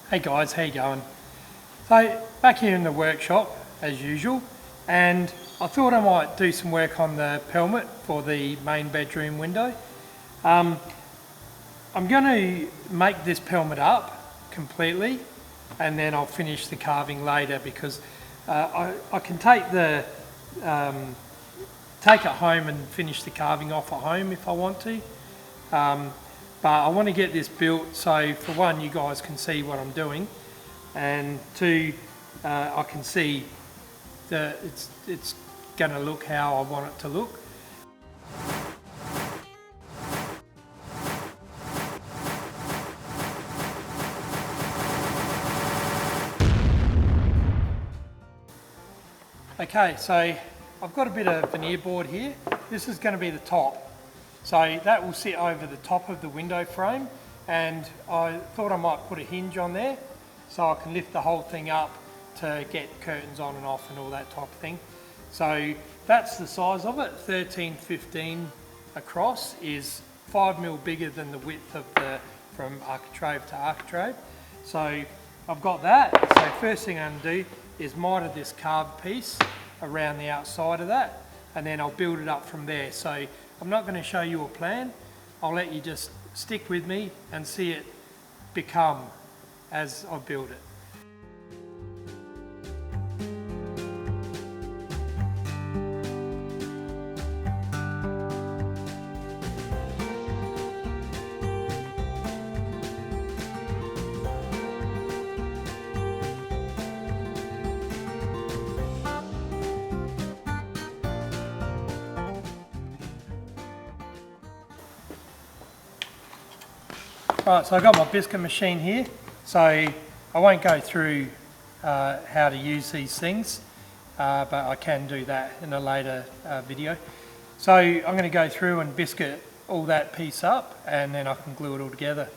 Hey guys, how you going? So back here in the workshop as usual, and I thought I might do some work on the pelmet for the main bedroom window. I'm going to make this pelmet up completely and then I'll finish the carving later because I can take it home and finish the carving off at home if I want to. But I want to get this built so for one, you guys can see what I'm doing, and two, I can see that it's going to look how I want it to look. Okay, so I've got a bit of veneer board here. This is going to be the top. So that will sit over the top of the window frame, and I thought I might put a hinge on there so I can lift the whole thing up to get curtains on and off and all that type of thing. So that's the size of it. 1315 across is 5mm bigger than the width of from architrave to architrave. So I've got that. So first thing I'm going to do is miter this carved piece around the outside of that, and then I'll build it up from there. So I'm not going to show you a plan. I'll let you just stick with me and see it become as I build it. Right, so I've got my biscuit machine here, so I won't go through how to use these things, but I can do that in a later video. So I'm going to go through and biscuit all that piece up, and then I can glue it all together.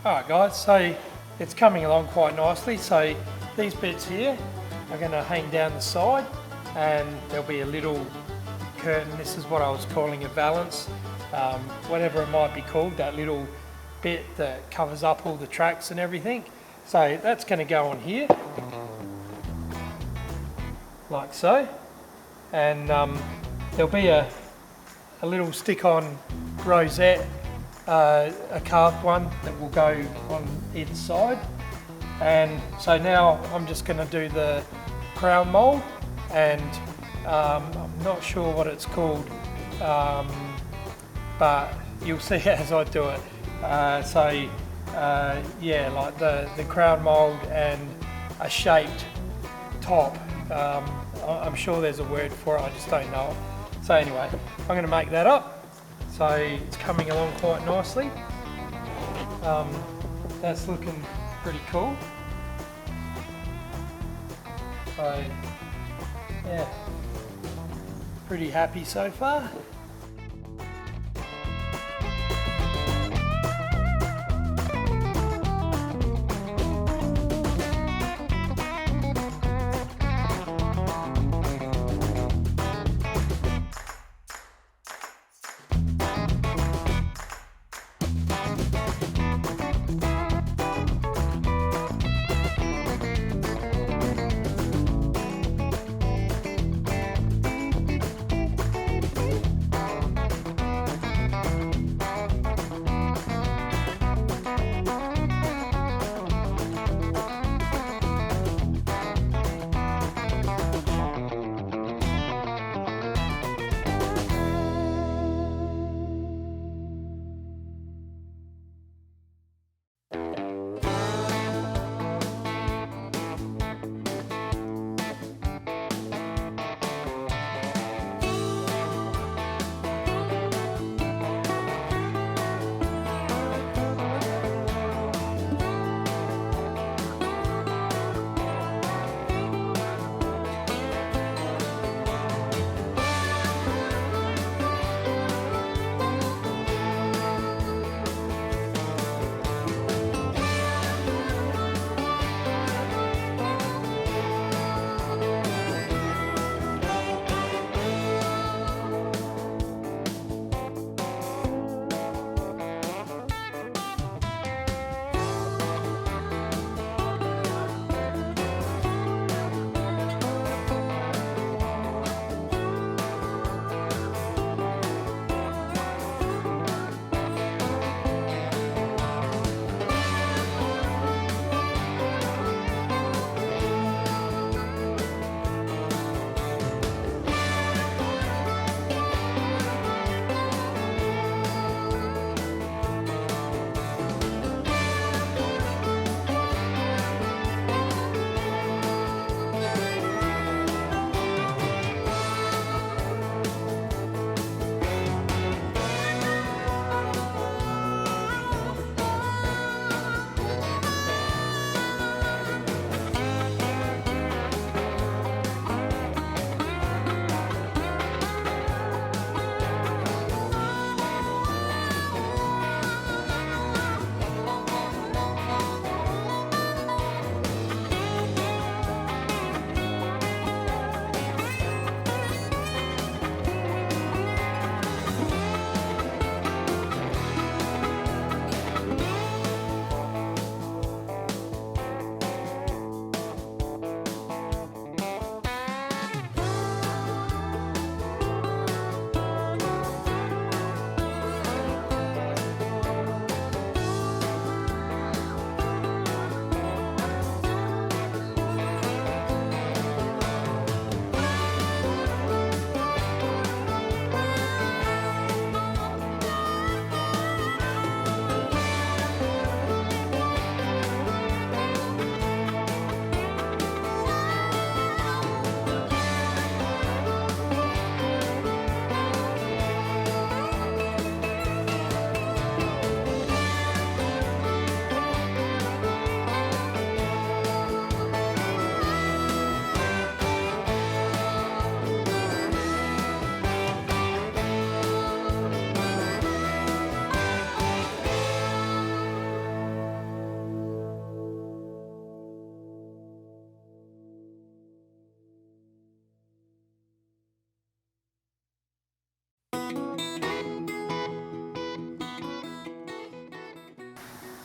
Alright guys, so it's coming along quite nicely. So these bits here are going to hang down the side, and there'll be a little curtain. This is what I was calling a valance, whatever it might be called, that little bit that covers up all the tracks and everything. So that's going to go on here, like so, and there'll be a little stick-on rosette, a carved one that will go on either side. And so now I'm just going to do the crown mould, and I'm not sure what it's called, but you'll see as I do it. Yeah, like the crown mould and a shaped top. I'm sure there's a word for it, I just don't know it. So anyway, I'm going to make that up. So it's coming along quite nicely. That's looking pretty cool. So yeah, pretty happy so far.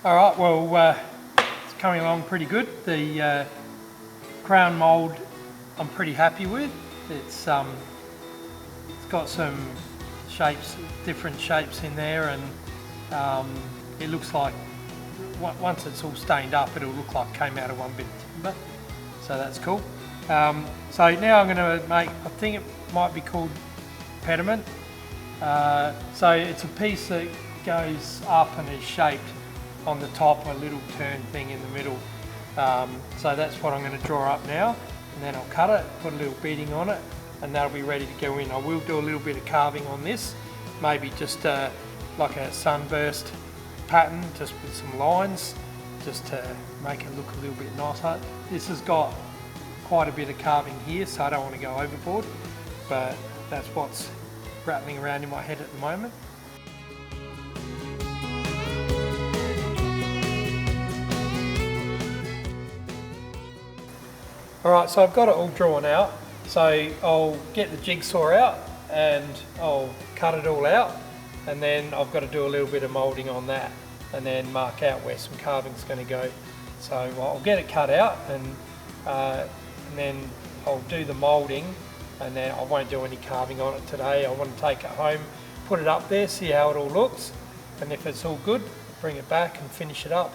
All right, well, it's coming along pretty good. The crown mould I'm pretty happy with. It's got some shapes, different shapes in there, and it looks like once it's all stained up, it'll look like it came out of one bit of timber. So that's cool. So now I'm going to make, I think it might be called pediment. So it's a piece that goes up and is shaped on the top, a little turn thing in the middle. So that's what I'm going to draw up now, and then I'll cut it, put a little beading on it, and that'll be ready to go in. I will do a little bit of carving on this, maybe just like a sunburst pattern, just with some lines, just to make it look a little bit nicer. This has got quite a bit of carving here, so I don't want to go overboard, but that's what's rattling around in my head at the moment. Alright, so I've got it all drawn out, so I'll get the jigsaw out and I'll cut it all out, and then I've got to do a little bit of moulding on that and then mark out where some carving's going to go. So I'll get it cut out, and then I'll do the moulding, and then I won't do any carving on it today. I want to take it home, put it up there, see how it all looks, and if it's all good, bring it back and finish it up.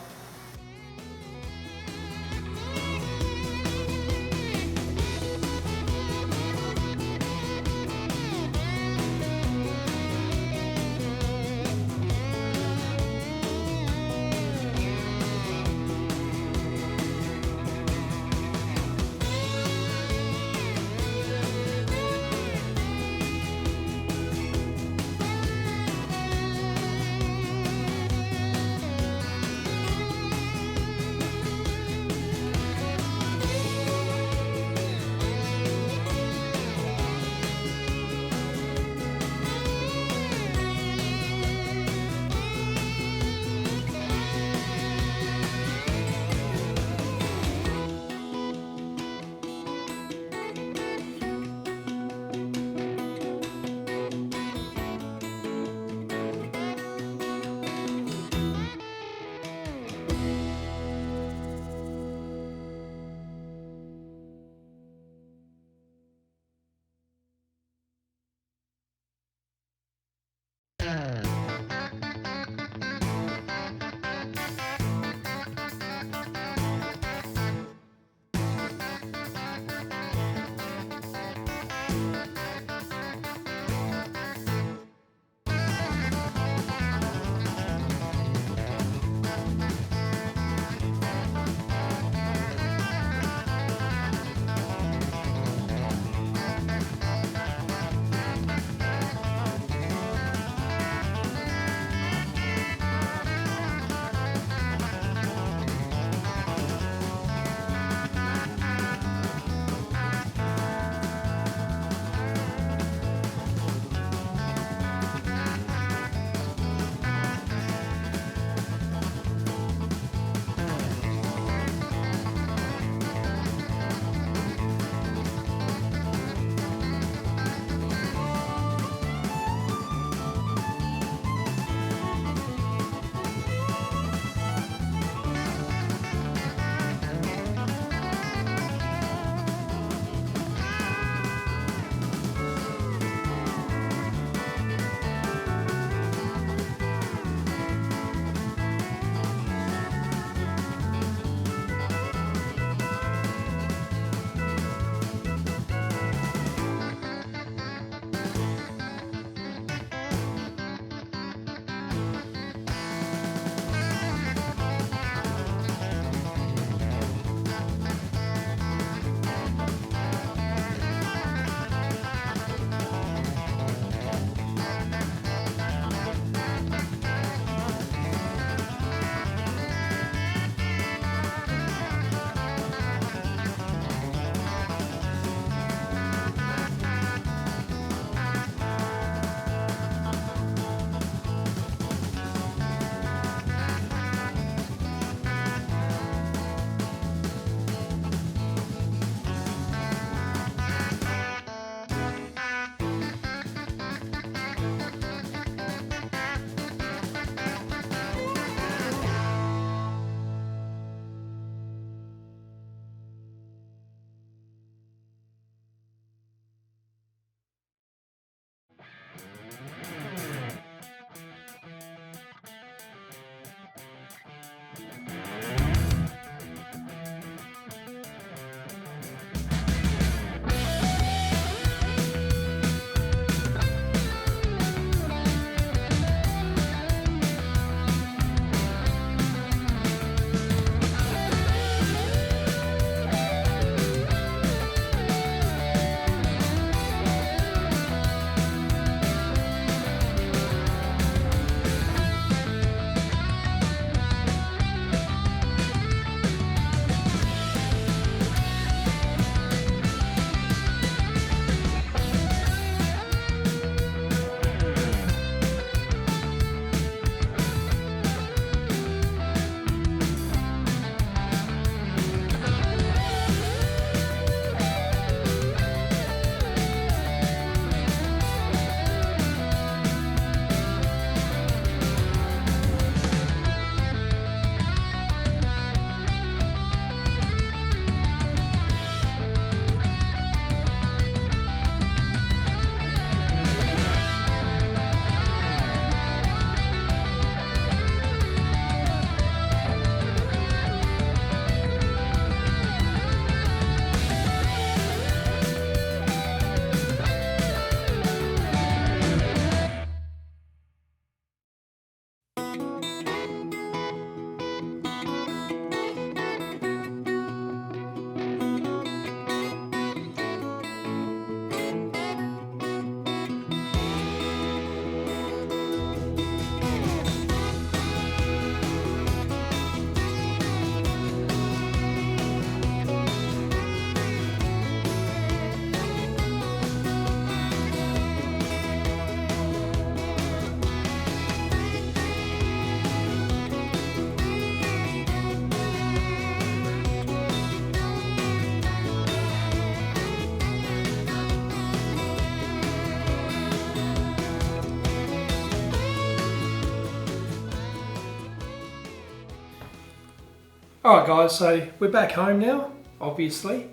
Alright guys, so we're back home now, obviously,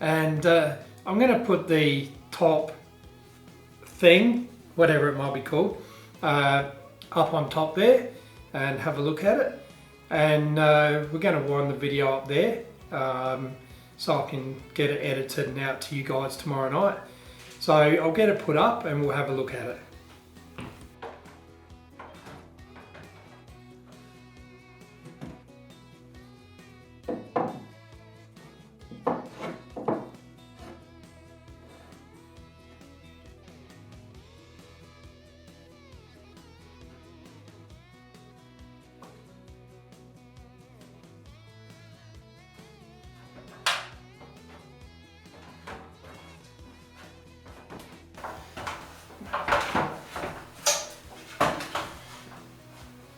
and I'm going to put the top thing, whatever it might be called, up on top there and have a look at it. And we're going to wind the video up there so I can get it edited and out to you guys tomorrow night. So I'll get it put up and we'll have a look at it.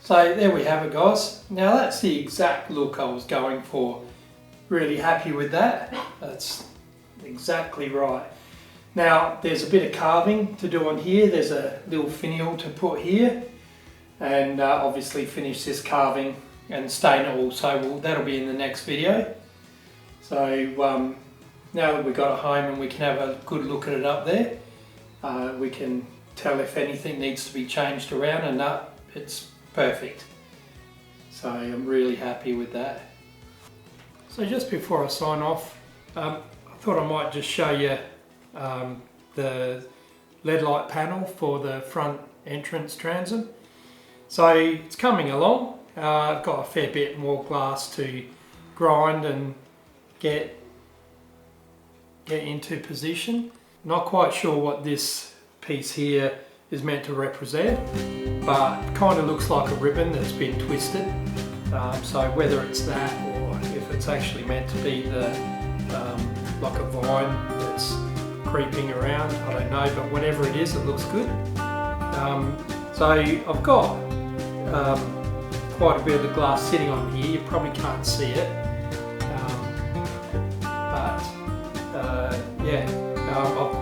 So there we have it guys. Now that's the exact look I was going for. Really happy with that. That's exactly right. Now there's a bit of carving to do on here. There's a little finial to put here. And obviously finish this carving and stain it all. So that'll be in the next video. So now that we've got it home and we can have a good look at it up there, we can tell if anything needs to be changed around, and it's perfect. So I'm really happy with that. So just before I sign off, I thought I might just show you the LED light panel for the front entrance transom. So it's coming along. I've got a fair bit more glass to grind and get into position. Not quite sure what this piece here is meant to represent, but kind of looks like a ribbon that's been twisted. So whether it's that or if it's actually meant to be the like a vine that's creeping around, I don't know, but whatever it is, it looks good. So I've got quite a bit of the glass sitting on here. You probably can't see it,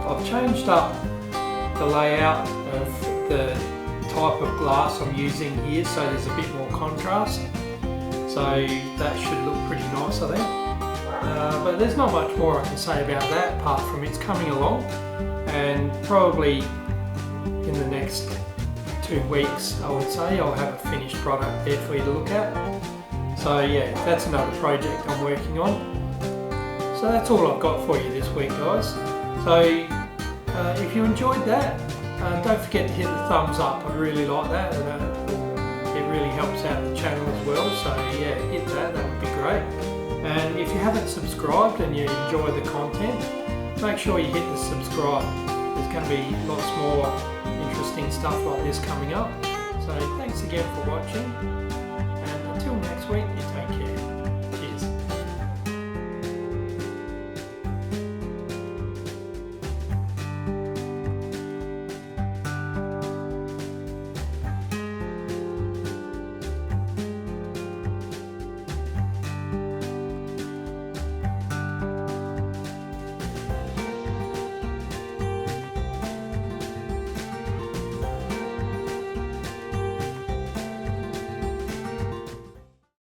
I've changed up the layout of the type of glass I'm using here, so there's a bit more contrast. So that should look pretty nice, I think. But there's not much more I can say about that apart from it's coming along, and probably in the next 2 weeks I would say I'll have a finished product there for you to look at. So yeah, that's another project I'm working on. So that's all I've got for you this week guys. So if you enjoyed that, don't forget to hit the thumbs up. I'd really like that, and it really helps out the channel as well. So yeah, hit that would be great. And if you haven't subscribed and you enjoy the content, make sure you hit the subscribe. There's going to be lots more interesting stuff like this coming up. So thanks again for watching.